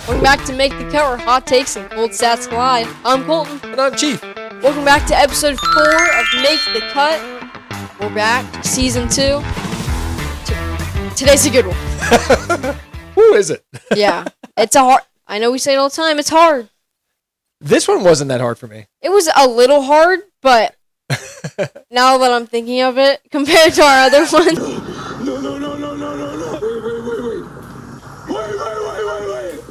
Welcome back to Make the Cut, where hot takes and cold stats collide. I'm Kolton. And I'm Chief. Welcome back to episode 4 of Make the Cut. We're back, season 2. Today's a good one. Who is it? Yeah, it's a hard. I know we say it all the time. It's hard. This one wasn't that hard for me. It was a little hard, but now that I'm thinking of it, compared to our other one. No.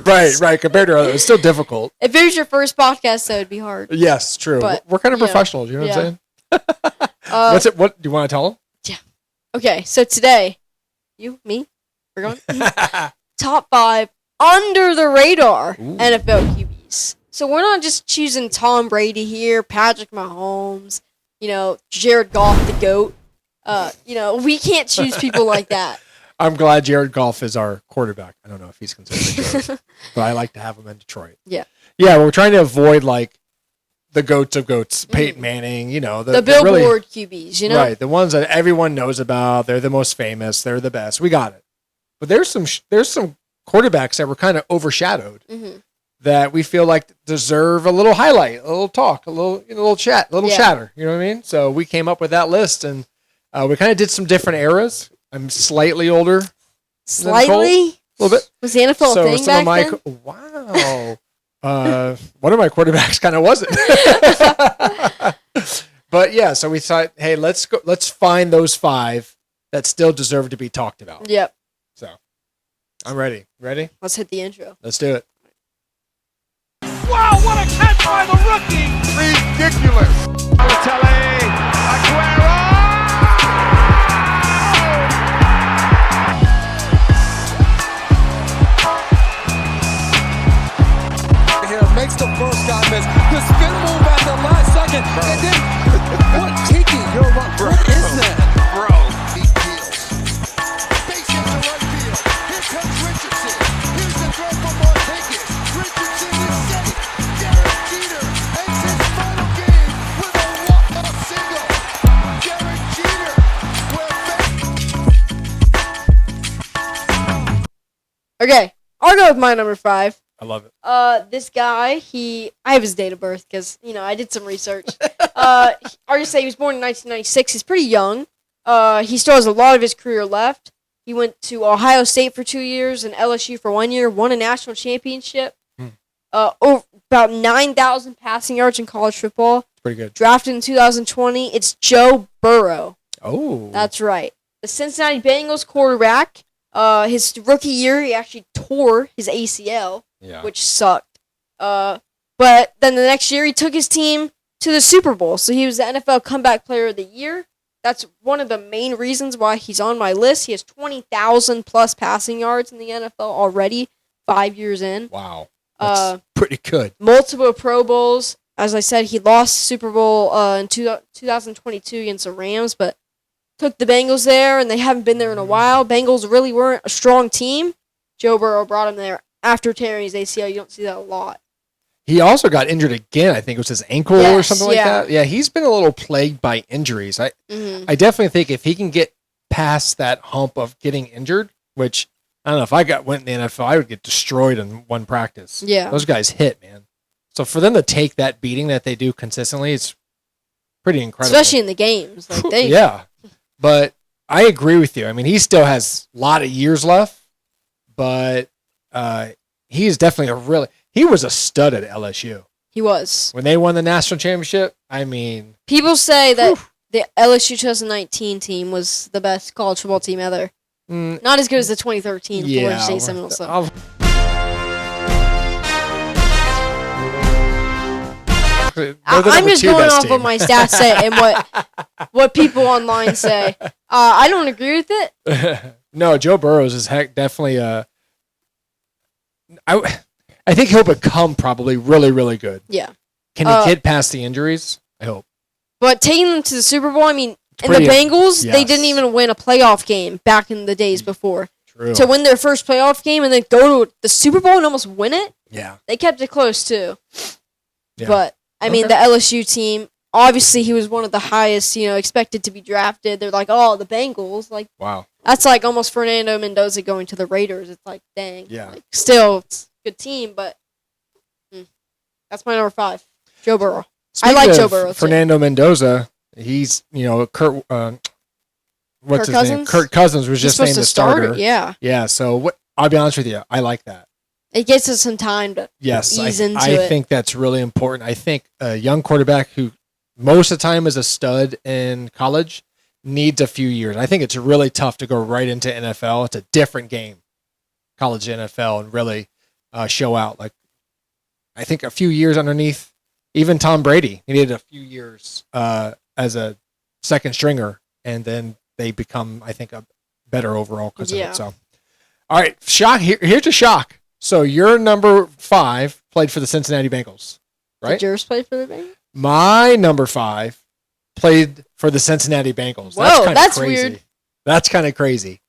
Wait. Right. Compared to others, it's still difficult. If it was your first podcast, that would be hard. Yes, true. But, we're kind of professionals, you know what I'm saying? What's it? What do you want to tell them? Yeah. Okay, so today, me, we're going top 5 under the radar NFL QBs. So we're not just choosing Tom Brady here, Patrick Mahomes, Jared Goff, the GOAT. We can't choose people like that. I'm glad Jared Goff is our quarterback. I don't know if he's considered a GOAT, but I like to have him in Detroit. Yeah. Yeah, we're trying to avoid like the GOATs of GOATs, Peyton Manning, the Billboard QBs, Right, the ones that everyone knows about. They're the most famous. They're the best. We got it. But there's some quarterbacks that were kind of overshadowed that we feel like deserve a little highlight, a little talk, a little chat, a little chatter. You know what I mean? So we came up with that list, and we kind of did some different eras. I'm slightly older. Slightly? A little bit. Was the NFL a thing back then? Wow. One of my quarterbacks kind of wasn't. But yeah, so we thought, hey, let's find those 5 that still deserve to be talked about. Yep. So I'm ready. Ready? Let's hit the intro. Let's do it. Wow, what a catch by the rookie! Ridiculous. Balotelli, Aguero! Makes the first guy miss. The spin move at the last second. Bro. And then, what Tiki? You're right. What is that? Bro. Deep deals. Base hit to right field. Here comes Richardson. Here's the throw for Martinez. Richardson is safe. Derek Jeter ends his final game with a walk-off single. Derek Jeter will Okay, I'll go with my number 5. I love it. This guy, I have his date of birth because, I did some research. I'll just say he was born in 1996. He's pretty young. He still has a lot of his career left. He went to Ohio State for 2 years and LSU for 1 year, won a national championship. About 9,000 passing yards in college football. It's pretty good. Drafted in 2020. It's Burrow. Oh. That's right. The Cincinnati Bengals quarterback. His rookie year, he actually tore his ACL. Yeah. Which sucked. But then the next year, he took his team to the Super Bowl. So he was the NFL Comeback Player of the Year. That's one of the main reasons why he's on my list. He has 20,000 plus passing yards in the NFL already, 5 years in. Wow. That's pretty good. Multiple Pro Bowls. As I said, he lost Super Bowl in 2022 against the Rams, but took the Bengals there, and they haven't been there in a while. Bengals really weren't a strong team. Joe Burrow brought him there. After tearing his ACL, you don't see that a lot. He also got injured again. I think it was his ankle or something like that. Yeah, he's been a little plagued by injuries. I definitely think if he can get past that hump of getting injured, which I don't know, if I went in the NFL, I would get destroyed in one practice. Yeah. Those guys hit, man. So for them to take that beating that they do consistently, it's pretty incredible. Especially in the games. Yeah. But I agree with you. I mean, he still has a lot of years left, but he's definitely he was a stud at LSU. He was. When they won the national championship, I mean... People say that the LSU 2019 team was the best college football team ever. Not as good as the 2013 Florida State Seminoles. I'm just going off what my stats say and what people online say. I don't agree with it. No, Joe Burrows is definitely... I think he'll become probably really, really good. Yeah. Can he get past the injuries? I hope. But taking them to the Super Bowl, I mean, the Bengals, they didn't even win a playoff game back in the days before. True. To win their first playoff game and then go to the Super Bowl and almost win it, they kept it close too. Yeah. But, I mean, the LSU team, obviously he was one of the highest, expected to be drafted. They're like, oh, the Bengals. Wow. That's like almost Fernando Mendoza going to the Raiders. It's like, dang. Yeah. Like, still, good team, but that's my number 5, Joe Burrow. Speaking I like of Joe Burrow, too. Fernando Mendoza, he's, Kurt, what's Kirk his name? Cousins? Kurt Cousins was He's just named supposed the to start starter. it, yeah. Yeah, so I'll be honest with you. I like that. It gets us some time to Yes, ease into I it. think that's really important. I think a young quarterback who most of the time is a stud in college needs a few years. I think it's really tough to go right into NFL. It's a different game, college to NFL, and really show out. Like, I think a few years underneath, even Tom Brady, he needed a few years as a second stringer, and then they become, I think, a better overall because of it. So, all right, shock. Here's a shock. So your number 5 played for the Cincinnati Bengals, right? Did yours play for the Bengals? My number 5 played for the Cincinnati Bengals. Whoa, that's crazy. weird. That's kind of crazy.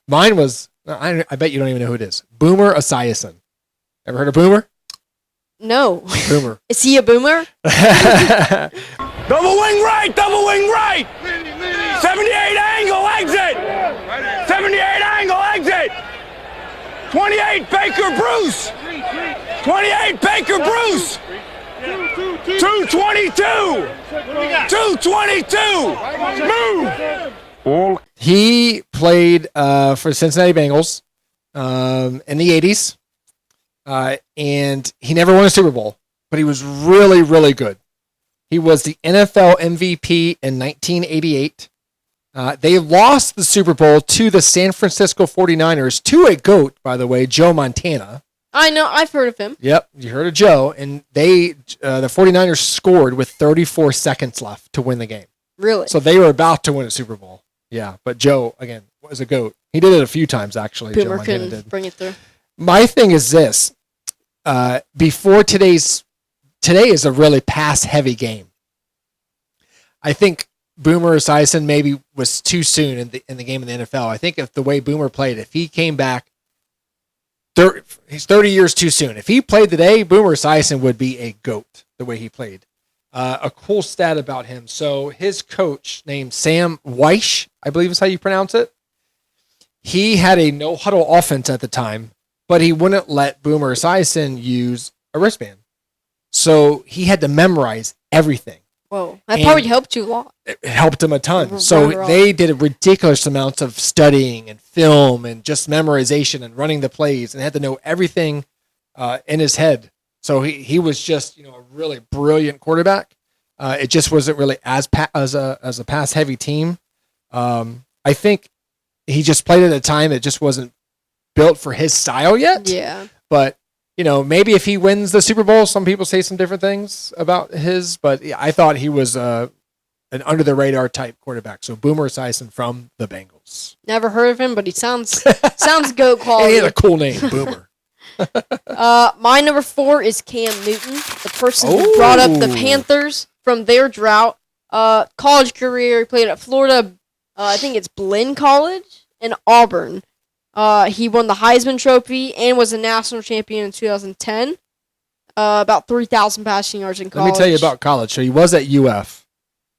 Mine was, I bet you don't even know who it is. Boomer Esiason. Ever heard of Boomer? No. Boomer. Is he a boomer? Double wing right, double wing right. 78 angle exit. 78 angle exit. 28 Baker Bruce. 28 Baker Bruce. 222. 222. Move. He played for the Cincinnati Bengals in the 80s, and he never won a Super Bowl, but he was really, really good. He was the NFL MVP in 1988. They lost the Super Bowl to the San Francisco 49ers, to a GOAT, by the way, Joe Montana. I know. I've heard of him. Yep, you heard of Joe. And the 49ers scored with 34 seconds left to win the game. Really? So they were about to win a Super Bowl. Yeah, but Joe, again, was a GOAT. He did it a few times, actually. Joe Boomer Montana couldn't did. bring it through. My thing is this. Before today is a really pass-heavy game. I think Boomer Esiason maybe was too soon in the game in the NFL. I think if the way Boomer played, if he came back, he's 30 years too soon. If he played today, Boomer Esiason would be a GOAT the way he played. A cool stat about him. So his coach named Sam Weish, I believe is how you pronounce it. He had a no-huddle offense at the time, but he wouldn't let Boomer Esiason use a wristband. So he had to memorize everything. Whoa. That probably helped you a lot. It helped him a ton. Right, So right. they did ridiculous amounts of studying and film and just memorization and running the plays, and had to know everything in his head. So he was just a really brilliant quarterback. It just wasn't really as a pass heavy team. I think he just played at a time that just wasn't built for his style yet. Yeah. But maybe if he wins the Super Bowl, some people say some different things about his. But I thought he was an under the radar type quarterback. So Boomer Esiason from the Bengals. Never heard of him, but he sounds GOAT And quality. he had a cool name, Boomer. My number 4 is Cam Newton, the person who brought up the Panthers from their drought. College career, he played at Florida, I think it's Blinn College, and Auburn. He won the Heisman Trophy and was a national champion in 2010. About 3,000 passing yards in college. Let me tell you about college. So he was at UF,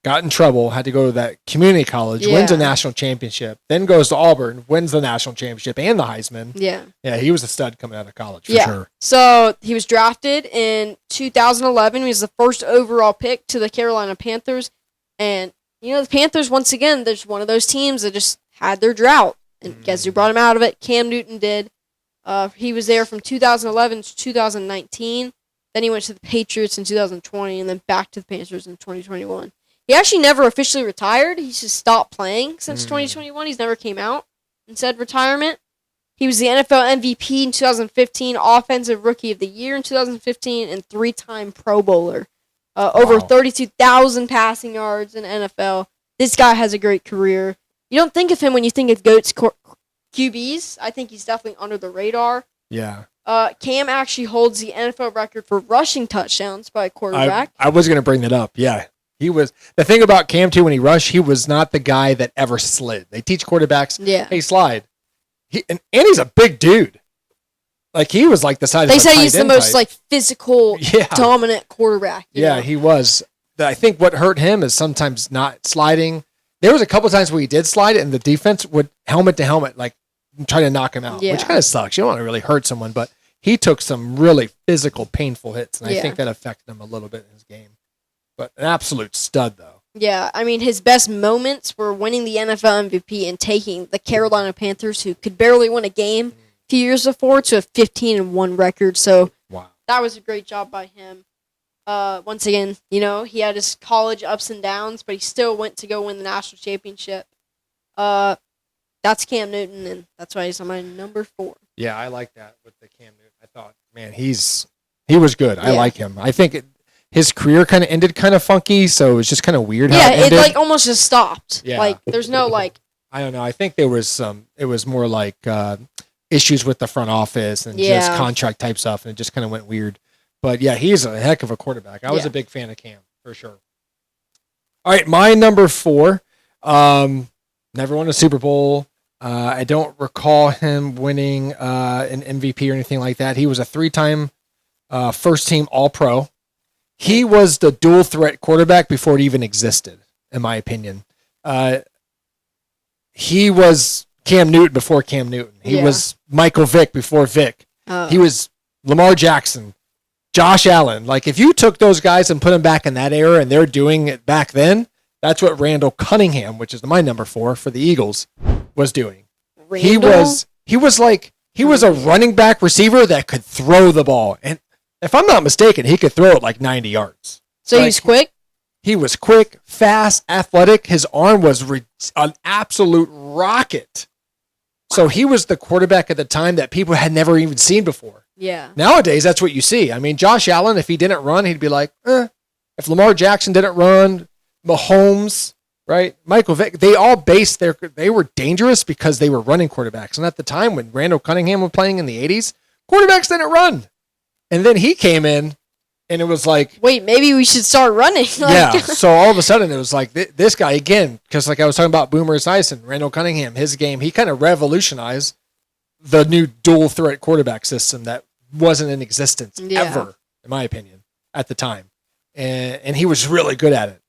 got in trouble, had to go to that community college, wins a national championship, then goes to Auburn, wins the national championship and the Heisman. Yeah. Yeah, he was a stud coming out of college for sure. So he was drafted in 2011. He was the first overall pick to the Carolina Panthers. And, the Panthers, once again, there's one of those teams that just had their drought. And guess who brought him out of it? Cam Newton did. He was there from 2011 to 2019. Then he went to the Patriots in 2020 and then back to the Panthers in 2021. He actually never officially retired. He's just stopped playing since 2021. He's never came out and said retirement. He was the NFL MVP in 2015, Offensive Rookie of the Year in 2015, and 3-time Pro Bowler. Over 32,000 passing yards in NFL. This guy has a great career. You don't think of him when you think of GOAT's QBs. I think he's definitely under the radar. Yeah. Cam actually holds the NFL record for rushing touchdowns by a quarterback. I was going to bring that up. Yeah. He was the thing about Cam too. When he rushed, he was not the guy that ever slid. They teach quarterbacks, hey, slide. And he's a big dude. Like he was like the size. They of a say tight he's the end most type. physical, dominant quarterback. you know? He was. I think what hurt him is sometimes not sliding. There was a couple times where he did slide it, and the defense would helmet to helmet, like try to knock him out, which kind of sucks. You don't want to really hurt someone, but he took some really physical, painful hits, and I Yeah. think that affected him a little bit in his game. But an absolute stud, though. Yeah, I mean, his best moments were winning the NFL MVP and taking the Carolina Panthers, who could barely win a game a few years before, to a 15-1 record. So Wow. that was a great job by him. Once again, he had his college ups and downs, but he still went to go win the national championship. That's Cam Newton, and that's why he's on my number 4. Yeah, I like that with the Cam Newton. I thought, man, he was good. I Yeah. like him. I think his career kind of ended kind of funky, so it was just kind of weird how Yeah, it it ended. like almost just stopped. Yeah. Like there's no like. I don't know. I think there was it was more like issues with the front office and just Yeah. contract type stuff, and it just kind of went weird. But yeah, he's a heck of a quarterback. I was Yeah. a big fan of Cam, for sure. All right, my number 4. Never won a Super Bowl. I don't recall him winning an MVP or anything like that. He was a 3-time first-team All-Pro. He was the dual-threat quarterback before it even existed, in my opinion. He was Cam Newton before Cam Newton. He Yeah. was Michael Vick before Vick. He was Lamar Jackson, Josh Allen. Like, if you took those guys and put them back in that era and they're doing it back then, that's what Randall Cunningham, which is my number 4 for the Eagles, was doing. He was a running back receiver that could throw the ball. And if I'm not mistaken, he could throw it like 90 yards. So Like, he's quick. He was quick, fast, athletic. His arm was an absolute rocket. So he was the quarterback at the time that people had never even seen before. Yeah. Nowadays, that's what you see. I mean, Josh Allen, if he didn't run, he'd be like, If Lamar Jackson didn't run, Mahomes, right? Michael Vick, they all they were dangerous because they were running quarterbacks. And at the time when Randall Cunningham was playing in the 80s, quarterbacks didn't run. And then he came in, and it was like, Wait, maybe we should start running. yeah. So all of a sudden, it was like this guy again, because like I was talking about Boomer Esiason, Randall Cunningham, his game, he kind of revolutionized the new dual threat quarterback system that wasn't in existence ever, in my opinion, at the time, and he was really good at it.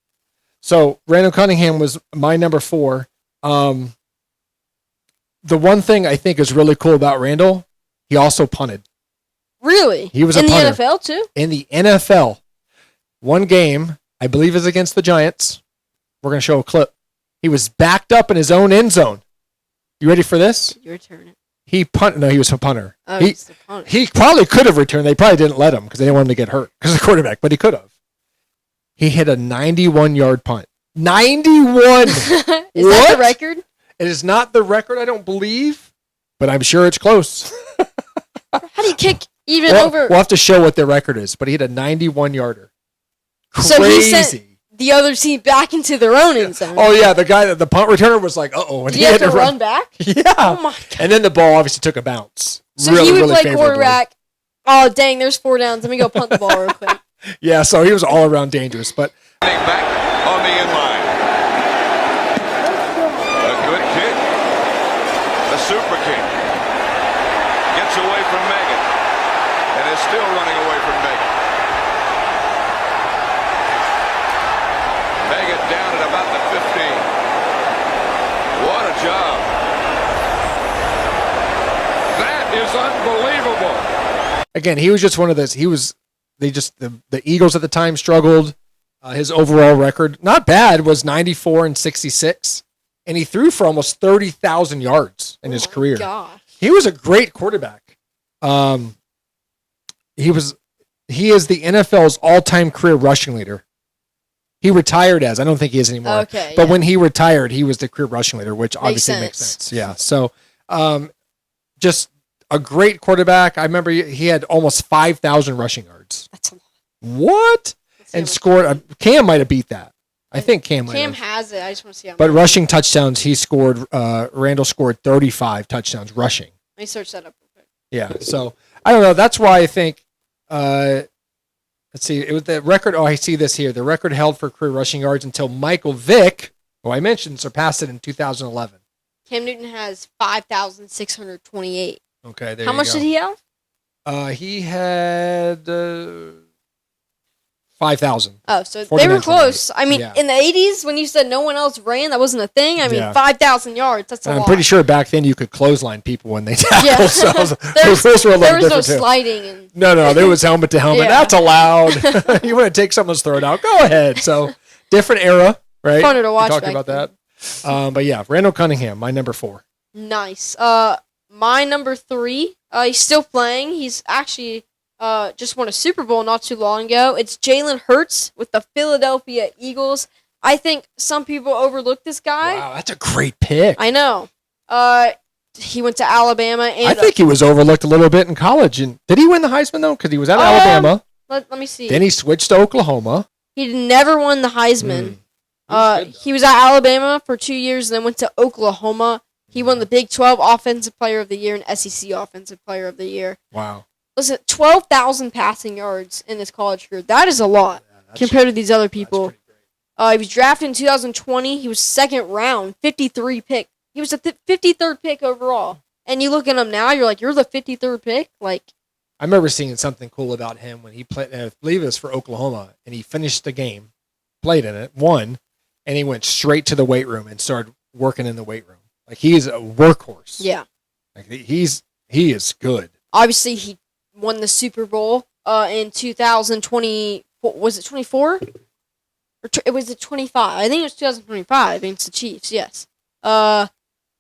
So Randall Cunningham was my number 4. The one thing I think is really cool about Randall, he also punted. Really? He was in a the punter. NFL too. In the NFL, one game, I believe is against the Giants. We're going to show a clip. He was backed up in his own end zone. You ready for this? Your turn. He punted. No, he was a punter. Oh, it's the punter. He probably could have returned. They probably didn't let him because they didn't want him to get hurt because of the quarterback, but he could have. He hit a 91-yard punt. 91! Is that What? the record? It is not the record, I don't believe, but I'm sure it's close. How do you kick even We'll over? have to show what the record is, but he hit a 91-yarder. Crazy. So he sent the other team back into their own end zone. Oh, yeah, the punt returner was like, uh-oh. And Did he have to run back? Yeah. Oh my god. And then the ball obviously took a bounce. So really, he would really play favorably. quarterback. Oh dang, there's 4 downs. Let me go punt the ball real quick. Yeah, so he was all around dangerous. But Back on the inline. A good kick. A super kick. Gets away from Megan. And is still running away from Megan. Megan down at about the 15. What a job. That is unbelievable. again, he was just one of those. The Eagles at the time struggled. His overall record, not bad, was 94-66, and he threw for almost 30,000 yards in his career. Gosh. He was a great quarterback. He is the NFL's all-time career rushing leader. He retired as, I don't think he is anymore. Okay, but yeah. when he retired, he was the career rushing leader, which obviously makes sense. Yeah. So, just a great quarterback. I remember he had almost 5,000 rushing yards. That's a lot. What? And scored. Cam might have beat that. I think Cam might Cam have. has it. I just want to see how But many. rushing touchdowns, he scored. Randall scored 35 touchdowns rushing. Let me search that up real quick. Yeah. So I don't know. That's why I think. Let's see. It was the record. Oh, I see this here. The record held for career rushing yards until Michael Vick, who I mentioned, surpassed it in 2011. Cam Newton has 5,628. Okay. There How you much go. did he have? He had 5,000. Oh, so they 49, were close. I mean, Yeah. in the 80s, when you said no one else ran, that wasn't a thing. I mean, Yeah. 5,000 yards, that's a And lot. I'm pretty sure back then you could clothesline people when they tackle. Yeah. So There's- those were a there little was no different too. sliding. And No, there was helmet to helmet. Yeah. That's allowed. You want to take someone's throat out? Go ahead. So different era, right? Funner to watch We talked back about then. that. But yeah, Randall Cunningham, my number 4. Nice. My number 3, he's still playing. He's actually just won a Super Bowl not too long ago. It's Jalen Hurts with the Philadelphia Eagles. I think some people overlook this guy. Wow, that's a great pick. I know. He went to Alabama. And I think he was overlooked a little bit in college. And did he win the Heisman though? Because he was at Alabama. let me see. Then he switched to Oklahoma. He never won the Heisman. Good, He was at Alabama for 2 years and then went to Oklahoma. He won the Big 12 Offensive Player of the Year and SEC Offensive Player of the Year. Wow. Listen, 12,000 passing yards in his college career. That is a lot compared to these other people. He was drafted in 2020. He was second round, 53 pick. He was the 53rd pick overall. And you look at him now, you're like, you're the 53rd pick? Like, I remember seeing something cool about him when he played, I believe it was for Oklahoma, and he finished the game, played in it, won, and he went straight to the weight room and started working in the weight room. Like, he's a workhorse. yeah. Like, he is good. Obviously, he won the Super Bowl in 2020. Was it 24? It was 25. I think it was 2025 against the Chiefs, yes.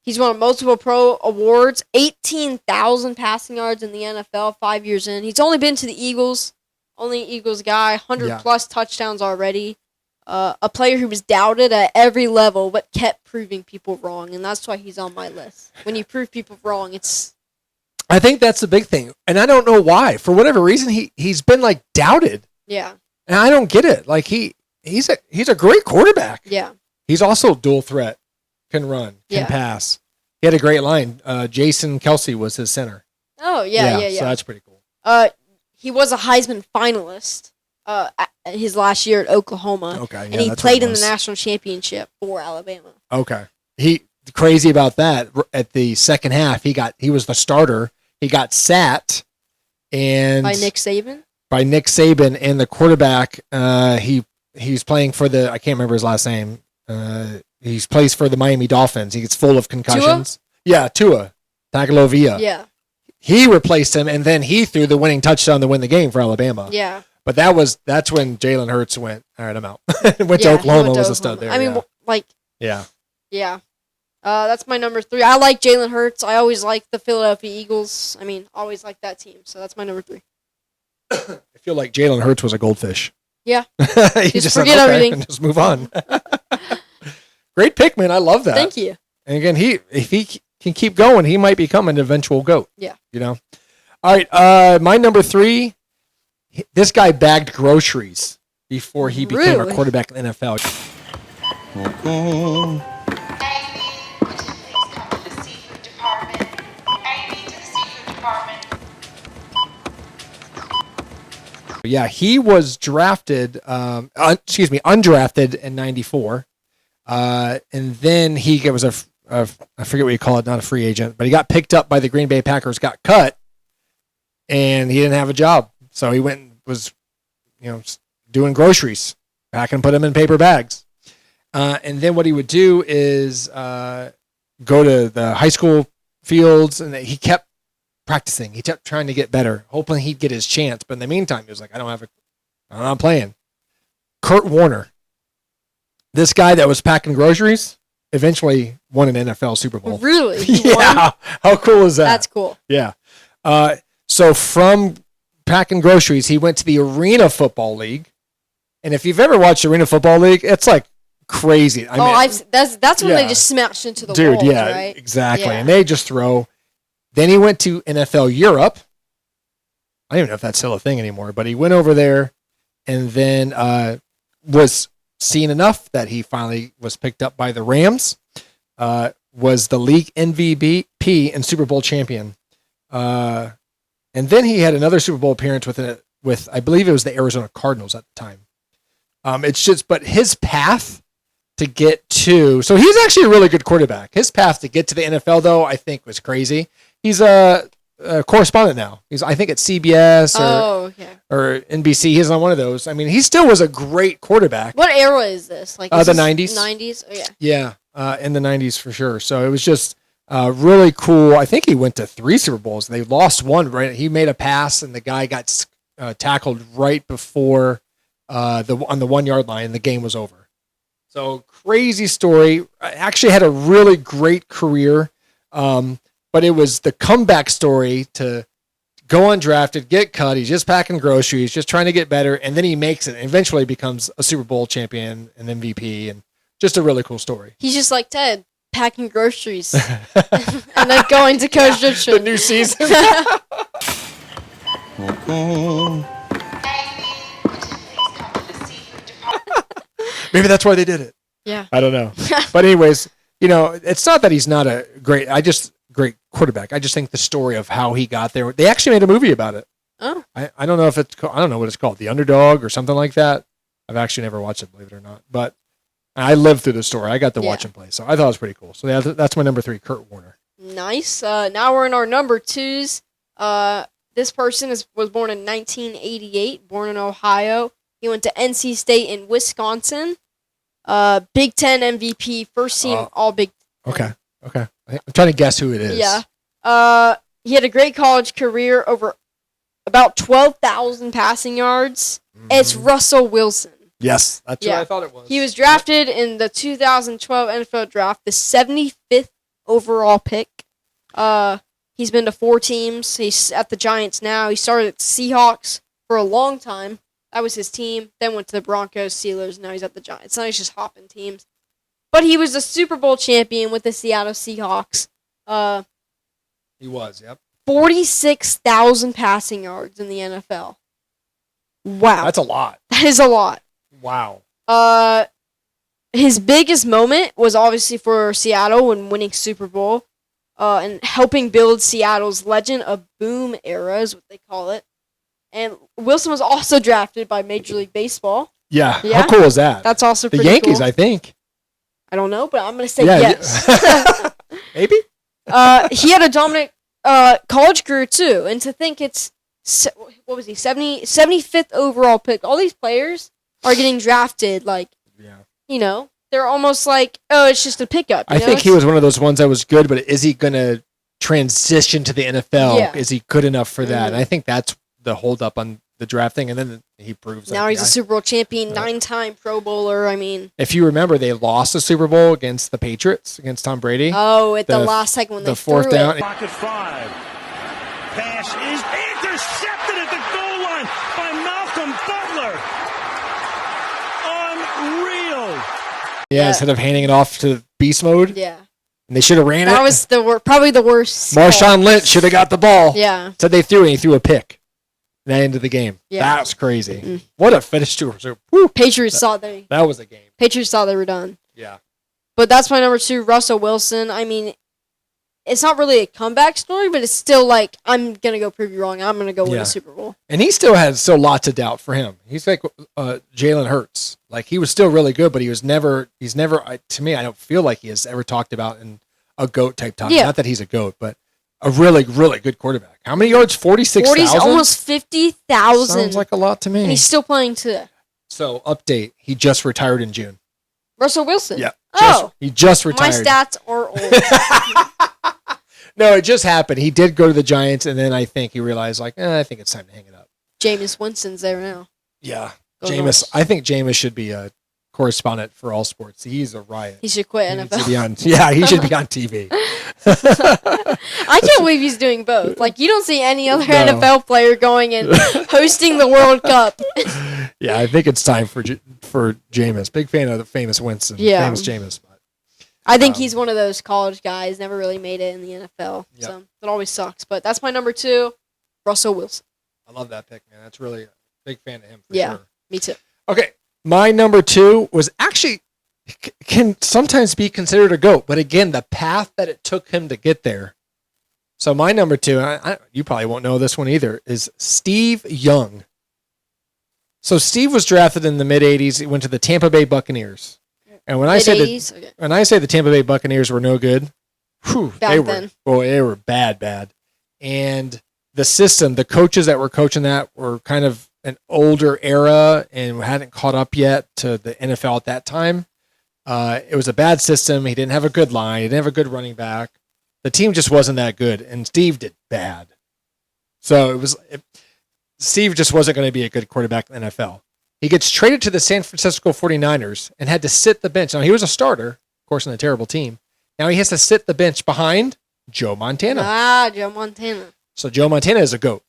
He's won multiple pro awards, 18,000 passing yards in the NFL 5 years in. He's only been to the Eagles, only Eagles guy, 100-plus touchdowns already. A player who was doubted at every level but kept proving people wrong, and that's why he's on my list. When you prove people wrong, it's... I think that's the big thing. And I don't know why. For whatever reason, he's been, like, doubted. Yeah. And I don't get it. Like, he's a great quarterback. Yeah. He's also dual threat. Can run, can pass. He had a great line. Jason Kelsey was his center. Oh, yeah. So that's pretty cool. He was a Heisman finalist at his last year at Oklahoma. Okay. And he played in the national championship for Alabama. Okay. Crazy about that. At the second half, he was the starter. He got sat and By Nick Saban? And the quarterback, he's playing for I can't remember his last name. He plays for the Miami Dolphins. He gets full of concussions. Yeah, Tua Tagovailoa. Yeah. He replaced him, and then he threw the winning touchdown to win the game for Alabama. Yeah. But that's when Jalen Hurts went, all right, I'm out. went to Oklahoma, was a stud there. I mean, yeah. Yeah. That's my number 3. I like Jalen Hurts. I always like the Philadelphia Eagles. I mean, always like that team. So that's my number 3. I feel like Jalen Hurts was a goldfish. Yeah. He Just said, forget everything. And just move on. Great pick, man. I love that. Thank you. And again, if he can keep going, he might become an eventual GOAT. Yeah. You know? All right. My number 3, this guy bagged groceries before he became a quarterback in the NFL. Yeah, he was drafted, undrafted in 94. And then he was I forget what you call it, not a free agent, but he got picked up by the Green Bay Packers, got cut, and he didn't have a job. So he went and was, doing groceries, packing and put them in paper bags. And then what he would do is go to the high school fields, and he kept practicing. He kept trying to get better, hoping he'd get his chance. But in the meantime, he was like, I'm not playing. Kurt Warner, this guy that was packing groceries, eventually won an NFL Super Bowl. Really? Yeah. How cool is that? That's cool. Yeah. So from packing groceries, he went to the Arena Football League. And if you've ever watched Arena Football League, it's like crazy. That's when they just smash into the walls, right? Exactly. Yeah. And they just throw. Then he went to NFL Europe. I don't even know if that's still a thing anymore, but he went over there and then was seen enough that he finally was picked up by the Rams, was the league MVP and Super Bowl champion. And then he had another Super Bowl appearance with I believe it was the Arizona Cardinals at the time. But his path to get to, so he's actually a really good quarterback. His path to get to the NFL, though, I think was crazy. He's a a correspondent now. He's, I think, at CBS or NBC. He's on one of those. I mean, he still was a great quarterback. What era is this? Like the 90s. 90s? Oh, yeah. Yeah, in the 90s for sure. So it was just really cool. I think he went to 3 Super Bowls. They lost one, right? He made a pass, and the guy got tackled right before on the 1 yard line, and the game was over. So crazy story. Actually had a really great career, but it was the comeback story to go undrafted, get cut. He's just packing groceries, just trying to get better, and then he makes it and eventually becomes a Super Bowl champion and MVP, and just a really cool story. He's just like Ted, packing groceries and then going to Coach Richard. The new season. Maybe that's why they did it. Yeah. I don't know. But anyways, it's not that he's not a great quarterback. I just think the story of how he got there. They actually made a movie about it. Oh. I don't know if it's I don't know what it's called, The Underdog or something like that. I've actually never watched it, believe it or not. But I lived through the story. I got to watch him play, so I thought it was pretty cool. So that's my number 3, Kurt Warner. Nice. Now we're in our number 2s. This person was born in 1988, born in Ohio. He went to NC State in Wisconsin. Big Ten MVP, first team All Big Ten. Okay. I'm trying to guess who it is. Yeah. He had a great college career, over about 12,000 passing yards. It's Russell Wilson. Yes, that's what I thought it was. He was drafted in the 2012 NFL Draft, the 75th overall pick. He's been to 4 teams. He's at the Giants now. He started at the Seahawks for a long time. That was his team. Then went to the Broncos, Steelers. Now he's at the Giants. Now he's just hopping teams. But he was a Super Bowl champion with the Seattle Seahawks. He was, yep. 46,000 passing yards in the NFL. Wow. That's a lot. That is a lot. Wow. His biggest moment was obviously for Seattle when winning Super Bowl and helping build Seattle's Legend of Boom era is what they call it. And Wilson was also drafted by Major League Baseball. Yeah. How cool is that? That's also the pretty Yankees, cool. I think. I don't know, but I'm going to say yes. Maybe? He had a dominant college career, too. And to think it's, what was he, 75th overall pick. All these players are getting drafted, they're almost like, it's just a pickup. I think he was one of those ones that was good, but is he going to transition to the NFL? Yeah. Is he good enough for that? And I think that's the hold up on the draft thing, and then he proves now he's a Super Bowl champion, 9-time Pro Bowler. I mean, if you remember, they lost the Super Bowl against the Patriots, against Tom Brady. Oh, at the last second when they fourth threw down. Pocket 5. Pass is intercepted at the goal line by Malcolm Butler. Unreal. Yeah, instead of handing it off to beast mode. Yeah. And they should have ran it. That was probably the worst. Marshawn Lynch should have got the ball. Yeah. Said they threw it, and he threw a pick. That ended the game. Yeah. That's crazy. What a finish to it. Patriots thought they were done. Yeah. But that's my number 2, Russell Wilson. I mean, it's not really a comeback story, but it's still like, I'm going to go prove you wrong. I'm going to go win a Super Bowl. And he still has lots of doubt for him. He's like Jalen Hurts. Like, he was still really good, but he's never, to me, I don't feel like he has ever talked about in a GOAT type time. Yeah. Not that he's a GOAT, but a really, really good quarterback. How many yards? 46,000? Almost 50,000. Sounds like a lot to me. And he's still playing today. So, update. He just retired in June. Russell Wilson? Yeah. Oh. He just retired. My stats are old. No, it just happened. He did go to the Giants, and then I think he realized, I think it's time to hang it up. Jameis Winston's there now. Yeah. Jameis. I think Jameis should be a correspondent for all sports. He's a riot. He should quit He NFL. needs to be on, he should be on TV. I can't believe he's doing both. Like, you don't see any other NFL player going and hosting the World Cup. Yeah, I think it's time for Jameis. Big fan of the famous Winston. Yeah. Famous Jameis. But, I think he's one of those college guys, never really made it in the NFL. Yep. So that always sucks. But that's my number 2, Russell Wilson. I love that pick, man. That's really a big fan of him for Yeah, sure. me too. Okay, my number 2 was actually can sometimes be considered a GOAT, but again, the path that it took him to get there. So my number 2, you probably won't know this one either, is Steve Young. So Steve was drafted in the mid-'80s. He went to the Tampa Bay Buccaneers. And when I say the Tampa Bay Buccaneers were no good, they were bad. And the system, the coaches that were coaching that were kind of an older era and hadn't caught up yet to the NFL at that time. It was a bad system. He didn't have a good line. He didn't have a good running back. The team just wasn't that good, and Steve did bad. So Steve just wasn't going to be a good quarterback in the NFL. He gets traded to the San Francisco 49ers and had to sit the bench. Now, he was a starter, of course, in a terrible team. Now he has to sit the bench behind Joe Montana. Joe Montana. So Joe Montana is a GOAT.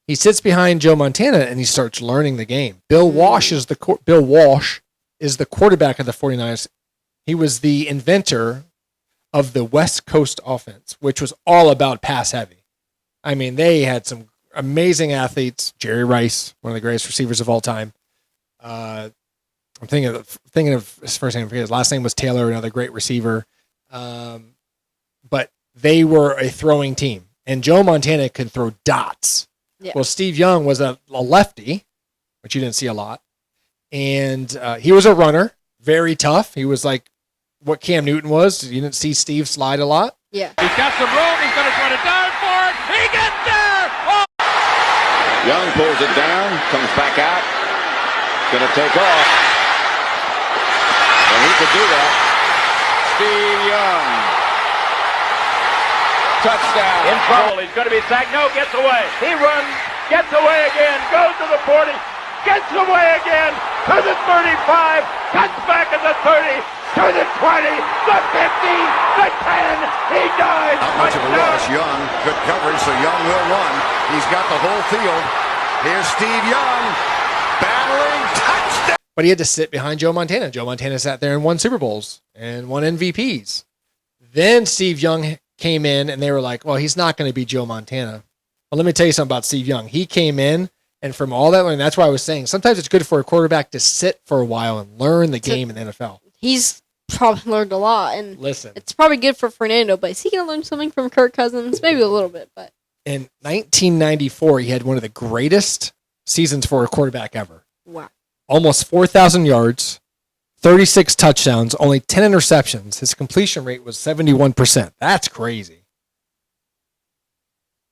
He sits behind Joe Montana and he starts learning the game. Bill Walsh is the quarterback of the 49ers. He was the inventor of the West Coast offense, which was all about pass heavy. I mean, they had some amazing athletes. Jerry Rice, one of the greatest receivers of all time. I'm thinking of his first name. I forget his last name was Taylor, another great receiver. But they were a throwing team, and Joe Montana could throw dots. Yeah. Well, Steve Young was a lefty, which you didn't see a lot, and he was a runner, very tough. He was like what Cam Newton was. You didn't see Steve slide a lot. Yeah. He's got some room. He's going to try to dive for it. He gets there. Oh! Young pulls it down, comes back out, going to take off. And he could do that. Steve Young. Touchdown. In trouble. He's going to be sacked. No, gets away. He runs, gets away again, goes to the 40, gets away again to the 35, cuts back at the 30, to the 20, the 50, the 10. He dies. Not much of a rush. Young, good coverage, so Young will run. He's got the whole field. Here's Steve Young battling, touchdown. But he had to sit behind Joe Montana. Joe Montana sat there and won Super Bowls and won MVPs. Then Steve Young came in, and they were like, well, he's not going to be Joe Montana. Well, let me tell you something about Steve Young. He came in, and from all that learning, that's why I was saying, sometimes it's good for a quarterback to sit for a while and learn the game in the NFL. He's probably learned a lot, and listen, it's probably good for Fernando, but is he going to learn something from Kirk Cousins? Maybe a little bit, but. In 1994, he had one of the greatest seasons for a quarterback ever. Wow. Almost 4,000 yards, 36 touchdowns, only 10 interceptions. His completion rate was 71%. That's crazy.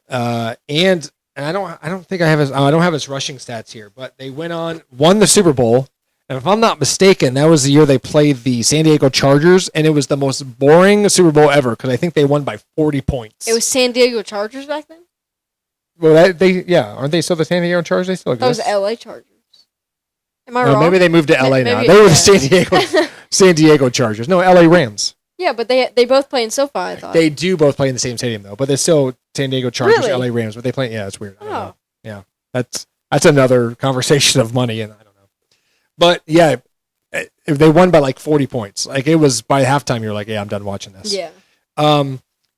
And I don't think I have I don't have his rushing stats here, but they won the Super Bowl. And if I'm not mistaken, that was the year they played the San Diego Chargers, and it was the most boring Super Bowl ever because I think they won by 40 points. It was San Diego Chargers back then? Well, aren't they still the San Diego Chargers? They still exist? That was LA Chargers. Am I wrong? Maybe they moved to LA now. They were the San Diego Chargers. No, LA Rams. Yeah, but they both play in SoFi, I thought. They do both play in the same stadium though, but they're still San Diego Chargers, really? LA Rams. But they play. Yeah, it's weird. I don't know. Oh. Yeah, that's another conversation of money, and I don't know. But yeah, if they won by like 40 points. Like it was by halftime, you're like, yeah, I'm done watching this. Yeah.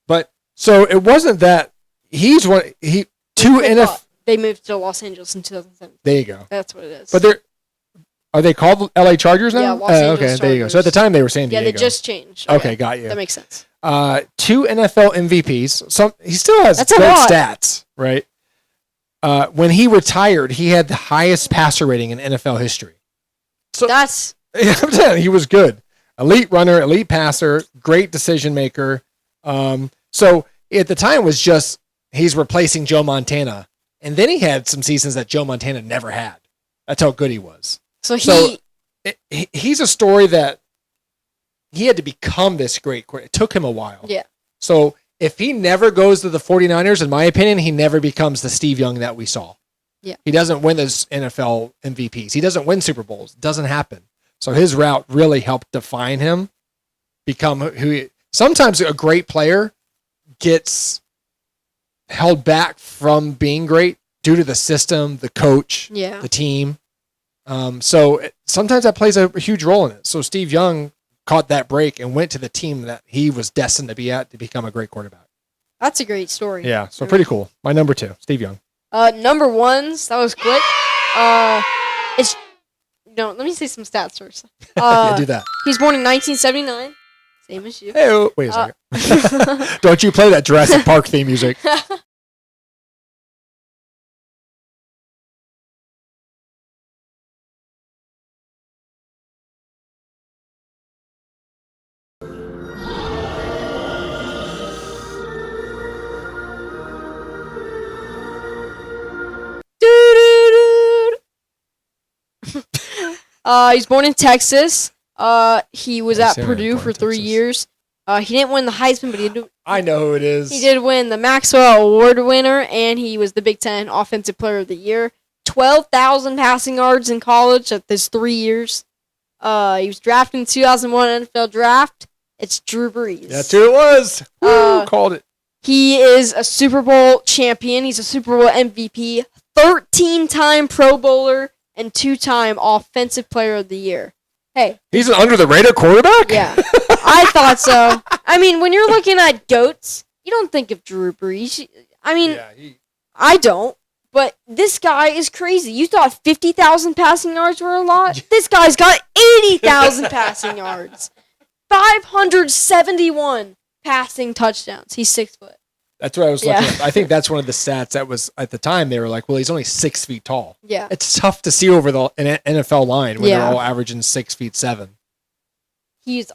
But so it wasn't that he's one. They moved to Los Angeles in 2007. There you go. That's what it is. But are they called LA Chargers now? Yeah, Los Angeles okay, there you go. Chargers. So at the time they were San Diego. Yeah, they just changed. Okay, got you. That makes sense. 2 NFL MVPs. He still has That's great a lot. stats, right? When he retired, he had the highest passer rating in NFL history. So That's I'm telling you, he was good. Elite runner, elite passer, great decision maker. So at the time it was just he's replacing Joe Montana. And then he had some seasons that Joe Montana never had. That's how good he was. He's a story that he had to become this great. It took him a while. Yeah. So if he never goes to the 49ers, in my opinion, he never becomes the Steve Young that we saw. Yeah. He doesn't win those NFL MVPs. He doesn't win Super Bowls. It doesn't happen. So his route really helped define him, become who he. Sometimes a great player gets held back from being great due to the system, the coach, the team. So sometimes that plays a huge role in it. So Steve Young caught that break and went to the team that he was destined to be at to become a great quarterback. That's a great story. Yeah, so pretty cool. My number 2, Steve Young. Number ones, that was quick. Let me say some stats first. Yeah, do that. He's born in 1979, same as you. Hey, wait a second. Don't you play that Jurassic Park theme music. He was born in Texas. He was at Sarah, Purdue born for in 3 Texas. years. He didn't win the Heisman, but I know who it is. he did win the Maxwell Award winner, and he was the Big Ten Offensive Player of the Year. 12,000 passing yards in college at his 3 years. He was drafted in 2001 NFL Draft. It's Drew Brees. That's who it was. Woo, called it. He is a Super Bowl champion. He's a Super Bowl MVP, 13-time Pro Bowler, and 2-time Offensive Player of the Year. Hey. He's an under-the-radar quarterback? Yeah. I thought so. I mean, when you're looking at GOATs, you don't think of Drew Brees. I mean, I don't. But this guy is crazy. You thought 50,000 passing yards were a lot? This guy's got 80,000 passing yards. 571 passing touchdowns. He's 6 foot. That's what I was looking at. I think that's one of the stats that was, at the time, they were like, well, he's only 6 feet tall. Yeah. It's tough to see over the an NFL line when Yeah. they're all averaging 6'7". He's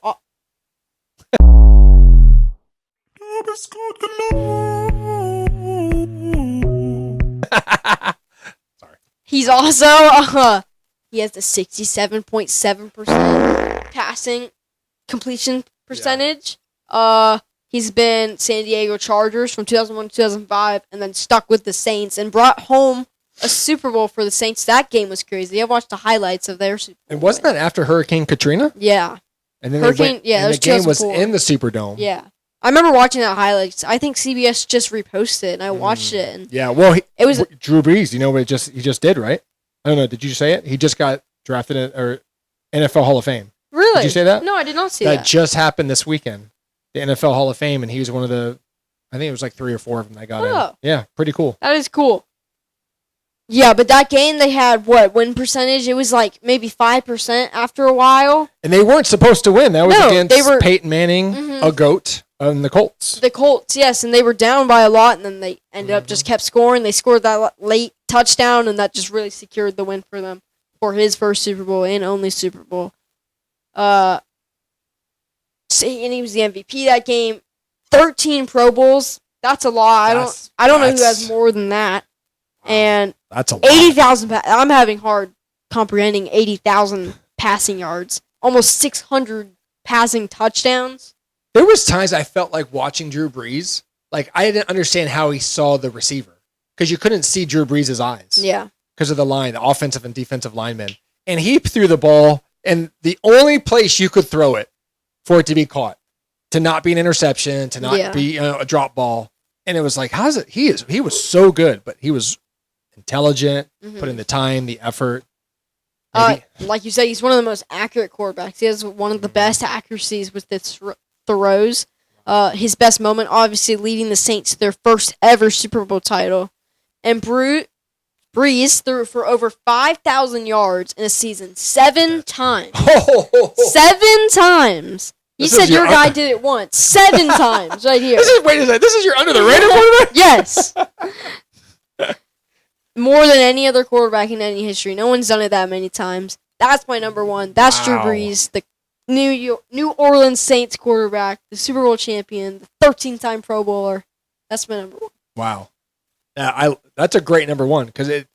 Sorry. He's also he has the 67.7% passing completion percentage. He's been San Diego Chargers from 2001 to 2005, and then stuck with the Saints and brought home a Super Bowl for the Saints. That game was crazy. I watched the highlights of their Super Bowl. And wasn't that after Hurricane Katrina? Yeah. And then Hurricane- they went, yeah, and that the was game was 2004. in the Superdome. Yeah. I remember watching that highlights. I think CBS just reposted it, and I watched it. And Yeah, well, it was Drew Brees. You know what he just did, right? I don't know. Did you say it? He just got drafted or NFL Hall of Fame. really. Did you say that? No, I did not see That that. just happened this weekend. The NFL Hall of Fame, and he was one of the, I think it was like 3 or 4 of them that got Oh. in. Yeah, pretty cool. That is cool. Yeah, but that game they had win percentage? It was like maybe 5% after a while. And they weren't supposed to win. That was No, against they were- Peyton Manning, Mhm. a GOAT, and the Colts. The Colts, yes, and they were down by a lot, and then they ended up just kept scoring. They scored that late touchdown, and that just really secured the win for them for his first Super Bowl and only Super Bowl. And he was the MVP that game. 13 Pro Bowls. That's a lot. I don't know who has more than that. And That's a lot. 80,000. I'm having hard comprehending 80,000 passing yards. Almost 600 passing touchdowns. There was times I felt like watching Drew Brees, like I didn't understand how he saw the receiver because you couldn't see Drew Brees' eyes. Yeah. Because of the line, the offensive and defensive linemen. And he threw the ball, and the only place you could throw it for it to be caught, to not be an interception, to not be a drop ball. And it was like, how's it? He was so good, but he was intelligent, put in the time, the effort. Like you said, he's one of the most accurate quarterbacks. He has one of the best accuracies with his throws. His best moment, obviously, leading the Saints to their first ever Super Bowl title. And Brees threw for over 5,000 yards in a season 7 times. 7 times. You This said is your your guy did it once. 7 times right here. Wait a second. This is your under the radar quarterback? Yes. More than any other quarterback in any history. No one's done it that many times. That's my number one. That's Drew Wow. Brees, the New Orleans Saints quarterback, the Super Bowl champion, the 13-time Pro Bowler. That's my number one. Wow. That's a great number one because it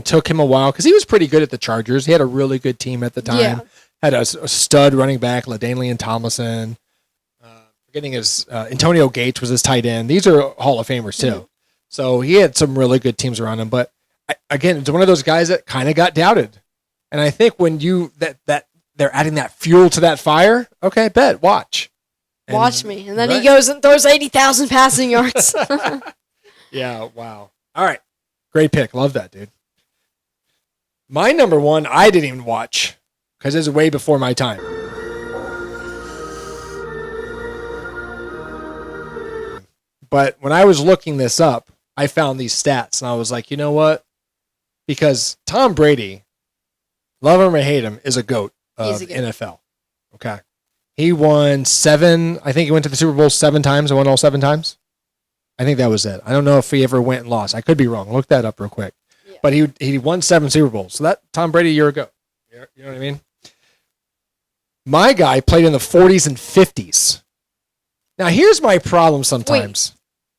took him a while because he was pretty good at the Chargers. He had a really good team at the time. Yeah. Had a stud running back, LaDainian Tomlinson. Forgetting his Antonio Gates was his tight end. These are Hall of Famers too. Mm-hmm. So he had some really good teams around him. But again, it's one of those guys that kind of got doubted. And I think when that they're adding that fuel to that fire, okay, watch. Watch me. And then he goes and throws 80,000 passing yards. Yeah, wow. All right. Great pick. Love that, dude. My number one, I didn't even watch because it's way before my time. But when I was looking this up, I found these stats and I was like, you know what? Because Tom Brady, love him or hate him, is a GOAT of NFL. Okay. He won 7, I think he went to the Super Bowl 7 times and won all 7 times. I think that was it. I don't know if he ever went and lost. I could be wrong. Look that up real quick. Yeah. But he won 7 Super Bowls. So that Tom Brady a year ago. You know what I mean? My guy played in the 40s and 50s. Now here's my problem sometimes.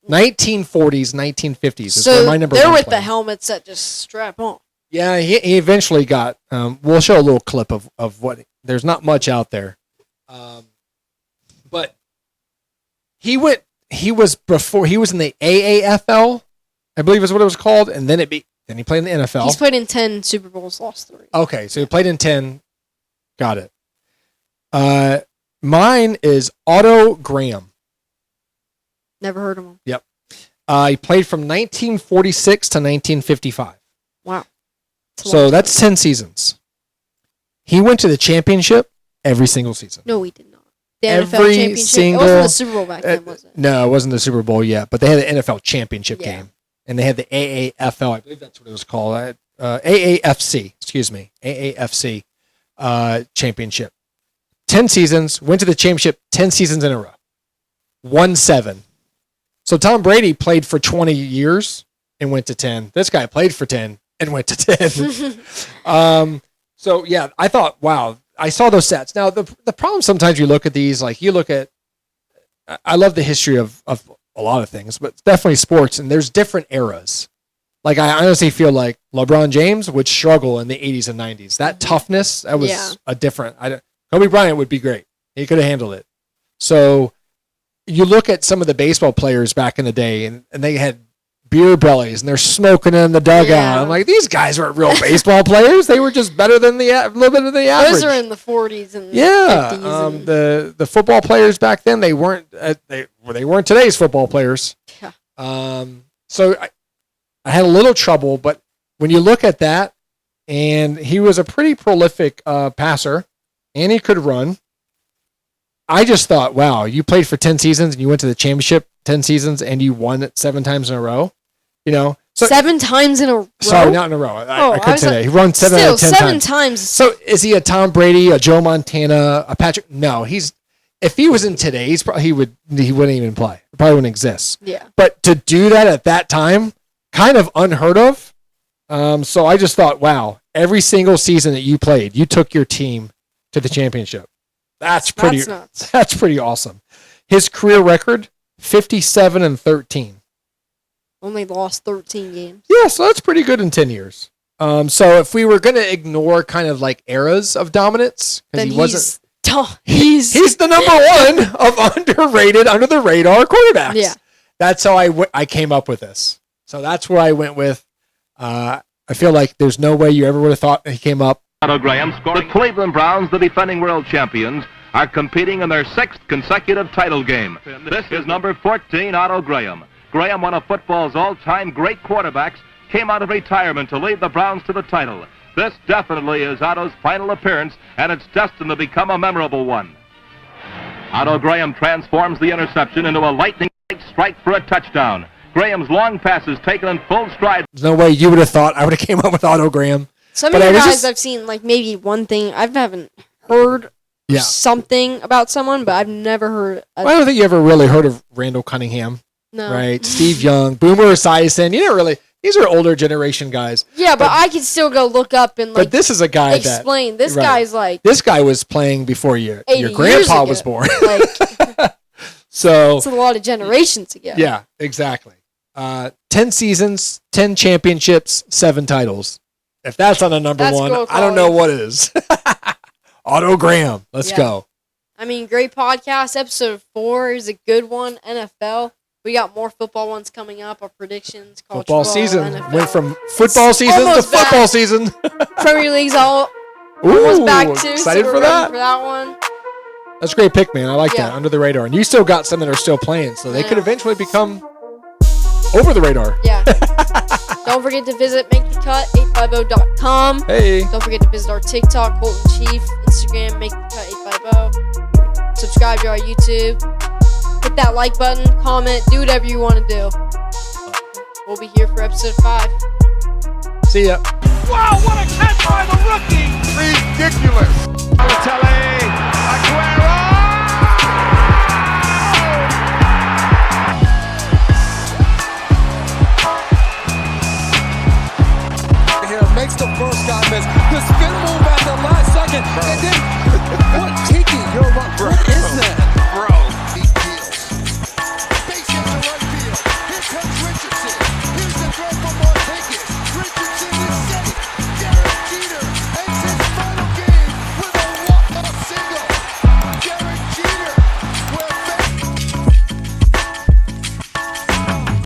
1940s, 1950s is where my number one they're with played. the helmets that just strap on. Yeah, he eventually got. We'll show a little clip of what. There's not much out there, but he went. He was in the AAFL, I believe is what it was called, and then then he played in the NFL. He's played in 10 Super Bowls, lost 3. Okay, so he played in 10. Got it. Mine is Otto Graham. Never heard of him. Yep. He played from 1946 to 1955. Wow. So that's 10 seasons. He went to the championship every single season. No, he did not. The NFL Every championship. single- It wasn't the Super Bowl back then, was it? No, it wasn't the Super Bowl yet, but they had the NFL championship Yeah. game. And they had the AAFL, I believe that's what it was called. AAFC, excuse me. AAFC championship. 10 seasons, went to the championship 10 seasons in a row. Won 7. So Tom Brady played for 20 years and went to 10. This guy played for 10 and went to 10. So, yeah, I thought, wow, I saw those stats. Now, the problem sometimes you look at these, like you look at, I love the history of a lot of things, but definitely sports, and there's different eras. Like, I honestly feel like LeBron James would struggle in the 80s and 90s. That toughness, that was a different. Kobe Bryant would be great. He could have handled it. So you look at some of the baseball players back in the day, and they had beer bellies, and they're smoking in the dugout. Yeah. I'm like, these guys weren't real baseball players. They were just better than a little bit of the average. Those are in the 40s and 50s. Yeah, the football players back then, they weren't they weren't today's football players. Yeah. So I had a little trouble, but when you look at that, and he was a pretty prolific passer, and he could run. I just thought, wow, you played for 10 seasons and you went to the championship 10 seasons and you won it 7 times in a row. You know, so 7 times in a row? Sorry, not in a row. I couldn't say that. He run 7 out of 10 7 times. times. So is he a Tom Brady, a Joe Montana, a Patrick? No, if he was in today's, he wouldn't even play. Probably wouldn't exist. Yeah. But to do that at that time, kind of unheard of. So I just thought, wow, every single season that you played, you took your team to the championship. That's nuts. That's pretty awesome. His career record, 57-13. Only lost 13 games. Yeah, so that's pretty good in 10 years. So if we were going to ignore kind of like eras of dominance, because Then he wasn't, he's the number 1 of underrated, under the radar quarterbacks. Yeah. That's how I came up with this. So that's where I went with. I feel like there's no way you ever would have thought he came up. Otto Graham scoring. The Cleveland Browns, the defending world champions, are competing in their 6th consecutive title game. This is number 14, Otto Graham. Graham, one of football's all-time great quarterbacks, came out of retirement to lead the Browns to the title. This definitely is Otto's final appearance, and it's destined to become a memorable one. Otto Graham transforms the interception into a lightning strike for a touchdown. Graham's long passes taken in full stride. There's no way you would have thought I would have came up with Otto Graham. Some of the guys I've seen, like maybe one thing, I haven't heard something about someone, but I've never heard. I don't think you ever really heard of Randall Cunningham. No. Right? Steve Young, Boomer Esiason. You didn't really. These are older generation guys. Yeah, but I can still go look up and like. But this is a guy explain. This right. guy's like. This guy was playing before your 80 grandpa was born. Like, so it's a lot of generations ago. Yeah, exactly. 10 seasons, 10 championships, 7 titles. If that's not a number 1, I don't know what is. Otto Graham. Let's go. I mean, great podcast. Episode 4 is a good one. NFL. We got more football ones coming up. Our predictions. Football season. NFL. Went from football season to football season. Premier League's almost back too. Excited so for that? For that one. That's a great pick, man. I like that. Under the radar. And you still got some that are still playing, so they could eventually become over the radar. Yeah. Don't forget to visit MakeTheCut850.com. Hey. Don't forget to visit our TikTok, Kolton Chief, Instagram, MakeTheCut850. Subscribe to our YouTube. Hit that like button, comment, do whatever you want to do. We'll be here for episode 5. See ya. Wow, what a catch by the rookie! Ridiculous. Balotelli, Aguero! Here makes the first guy miss. The spin move at the last second, and then